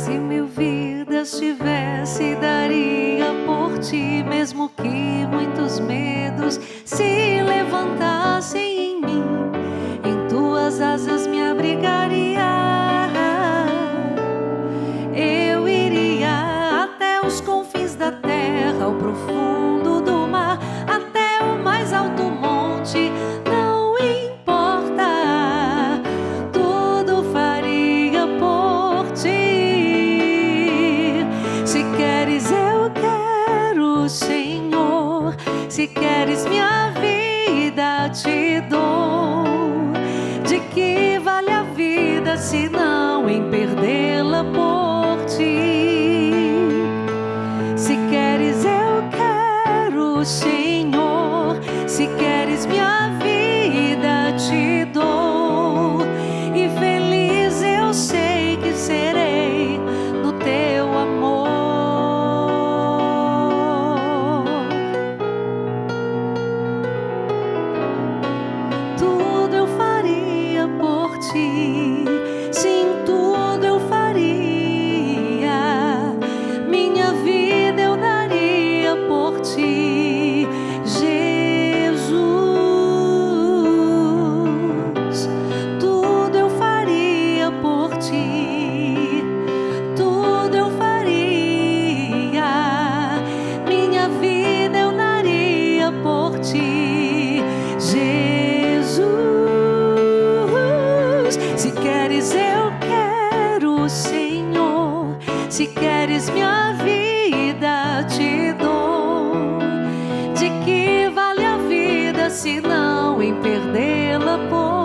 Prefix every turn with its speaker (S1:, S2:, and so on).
S1: Se 1000 vidas tivesse, daria por ti, mesmo que muitos medos se levantassem em mim. Em tuas asas me abrigaria. Eu iria até os confins da terra, ao profundo do mar, até o mais alto monte. Não importa, tudo faria por ti. Se queres, eu quero, Senhor. Se queres minha vida, te dou. De que vale a vida se não em perdê-la por ti? Se queres, eu quero, Senhor. Se queres minha vida, te dou. E feliz eu sei que serei no teu amor. Tudo eu faria por ti, sim, tudo eu faria. Minha vida eu daria por ti, Jesus. Tudo eu faria por ti, tudo eu faria. Minha vida eu daria por ti, Jesus. Se queres, eu quero, Senhor. Se queres minha vida, te dou. De que vale a vida se não em perdê-la por